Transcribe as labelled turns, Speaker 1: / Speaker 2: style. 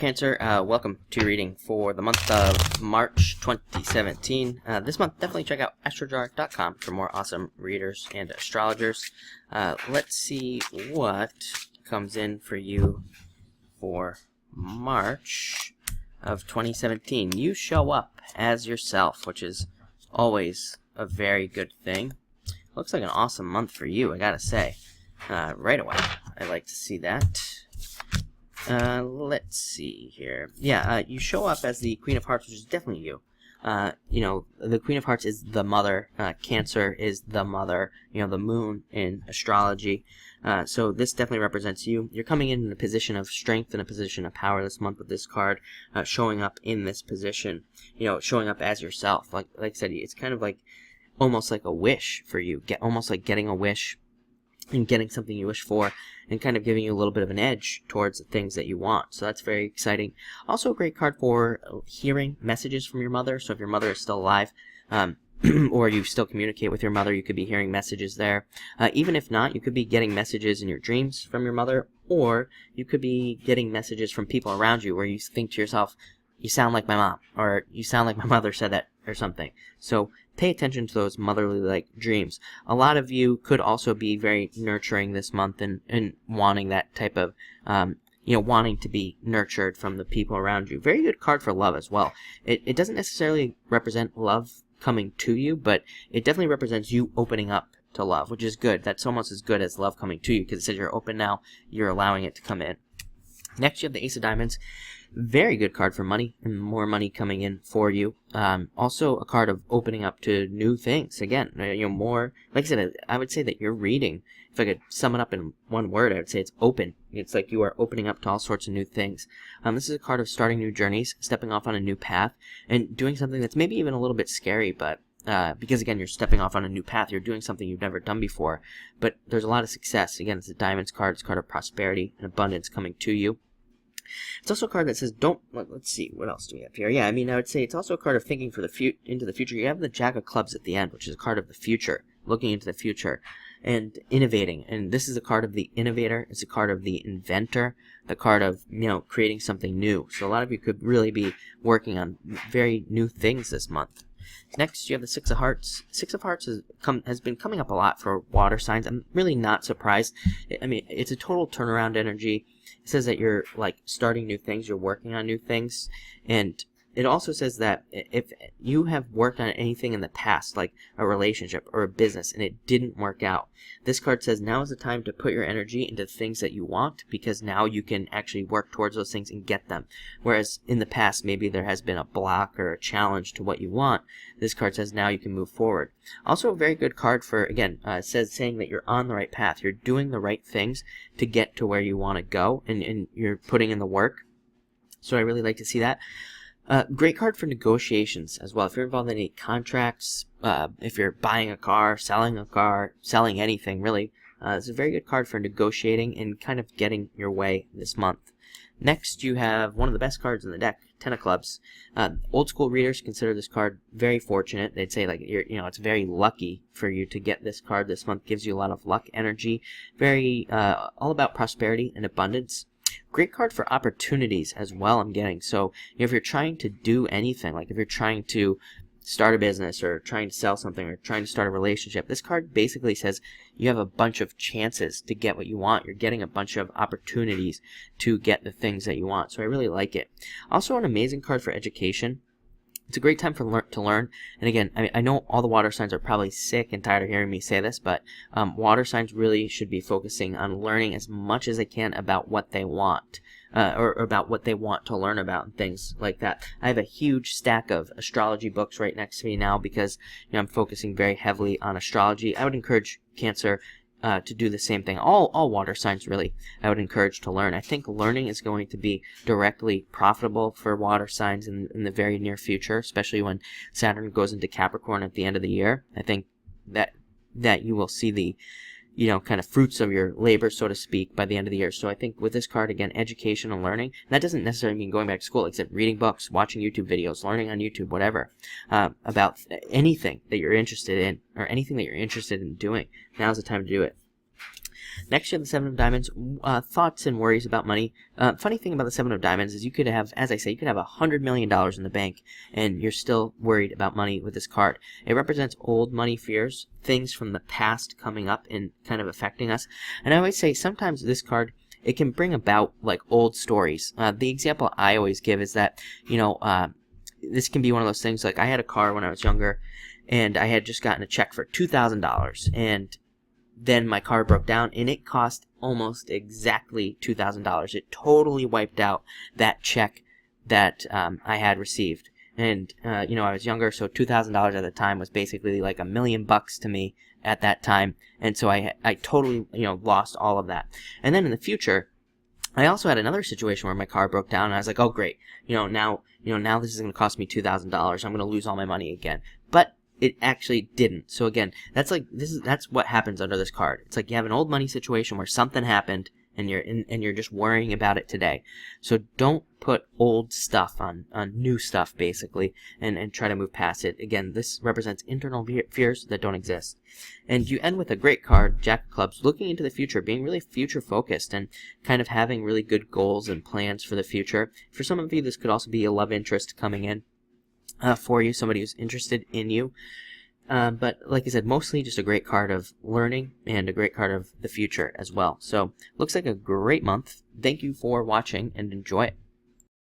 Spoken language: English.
Speaker 1: Cancer, welcome to reading for the month of March 2017. This month, definitely check out astrojar.com for more awesome readers and astrologers. Let's see what comes in for you for March of 2017. You show up as yourself, which is always a very good thing. Looks like an awesome month for you, I gotta say. Right away, I like to see that. Let's see here. Yeah, you show up as the Queen of Hearts, which is definitely you. The Queen of Hearts is the mother. Cancer is the mother. The moon in astrology. So this definitely represents you. You're coming in a position of strength and a position of power this month with this card, showing up in this position. Showing up as yourself. Like I said, it's kind of like almost like a wish for you. Almost like getting a wish and getting something you wish for, and kind of giving you a little bit of an edge towards the things that you want. So that's very exciting. Also a great card for hearing messages from your mother. So if your mother is still alive, or you still communicate with your mother, you could be hearing messages there. Even if not, you could be getting messages in your dreams from your mother, or you could be getting messages from people around you where you think to yourself, you sound like my mom, or you sound like my mother said that, or something. So pay attention to those motherly-like dreams. A lot of you could also be very nurturing this month and wanting that type of, wanting to be nurtured from the people around you. Very good card for love as well. It doesn't necessarily represent love coming to you, but it definitely represents you opening up to love, which is good. That's almost as good as love coming to you, because it says you're open now, you're allowing it to come in. Next, you have the Ace of Diamonds. Very good card for money, and more money coming in for you. Also a card of opening up to new things. Again, more, like I said, I would say that you're reading. If I could sum it up in one word, I would say it's open. It's like you are opening up to all sorts of new things. This is a card of starting new journeys, stepping off on a new path, and doing something that's maybe even a little bit scary, but because again, you're stepping off on a new path, you're doing something you've never done before, but there's a lot of success. Again, it's a Diamonds card. It's a card of prosperity and abundance coming to you. It's also a card that says let's see, what else do we have here? Yeah, I would say it's also a card of thinking for into the future. You have the Jack of Clubs at the end, which is a card of the future, looking into the future and innovating. And this is a card of the innovator. It's a card of the inventor, the card of, creating something new. So a lot of you could really be working on very new things this month. Next, you have the Six of Hearts. Six of Hearts has been coming up a lot for water signs. I'm really not surprised. It's a total turnaround energy. It says that you're starting new things, you're working on new things, and it also says that if you have worked on anything in the past, like a relationship or a business, and it didn't work out, this card says now is the time to put your energy into things that you want, because now you can actually work towards those things and get them. Whereas in the past, maybe there has been a block or a challenge to what you want. This card says now you can move forward. Also a very good card for, again, saying that you're on the right path. You're doing the right things to get to where you want to go, and you're putting in the work. So I really like to see that. Great card for negotiations as well. If you're involved in any contracts, if you're buying a car, selling anything really, it's a very good card for negotiating and kind of getting your way this month. Next, you have one of the best cards in the deck, Ten of Clubs. Old school readers consider this card very fortunate. They'd say it's very lucky for you to get this card this month. Gives you a lot of luck energy. Very all about prosperity and abundance. Great card for opportunities as well, I'm getting. So if you're trying to do anything, like if you're trying to start a business or trying to sell something or trying to start a relationship, this card basically says you have a bunch of chances to get what you want. You're getting a bunch of opportunities to get the things that you want. So I really like it. Also an amazing card for education. It's a great time to learn. And again, I know all the water signs are probably sick and tired of hearing me say this, but water signs really should be focusing on learning as much as they can about what they want, or about what they want to learn about and things like that. I have a huge stack of astrology books right next to me now because I'm focusing very heavily on astrology. I would encourage Cancer to do the same thing. All water signs really I would encourage to learn. I think learning is going to be directly profitable for water signs in the very near future, especially when Saturn goes into Capricorn at the end of the year. I think that you will see the kind of fruits of your labor, so to speak, by the end of the year. So I think with this card, again, education and learning, and that doesn't necessarily mean going back to school, except reading books, watching YouTube videos, learning on YouTube, whatever, about anything that you're interested in or anything that you're interested in doing. Now's the time to do it. Next, you have the Seven of Diamonds, thoughts and worries about money. Funny thing about the Seven of Diamonds is you could have, as I say, you could have $100 million in the bank, and you're still worried about money with this card. It represents old money fears, things from the past coming up and kind of affecting us. And I always say, sometimes this card, it can bring about like old stories. The example I always give is that, this can be one of those things, like I had a car when I was younger, and I had just gotten a check for $2,000, and then my car broke down, and it cost almost exactly $2,000. It totally wiped out that check that I had received. And, I was younger, so $2,000 at the time was basically like $1 million to me at that time. And so I totally, lost all of that. And then in the future, I also had another situation where my car broke down, and I was like, oh, great. Now this is going to cost me $2,000. I'm going to lose all my money again. But it actually didn't. So again, that's what happens under this card. It's like you have an old money situation where something happened, and you're just worrying about it today. So don't put old stuff on new stuff, basically, and try to move past it. Again, this represents internal fears that don't exist. And you end with a great card, Jack of Clubs, looking into the future, being really future focused and kind of having really good goals and plans for the future. For some of you, this could also be a love interest coming in for you, somebody who's interested in you. But like I said, mostly just a great card of learning and a great card of the future as well. So looks like a great month. Thank you for watching and enjoy it.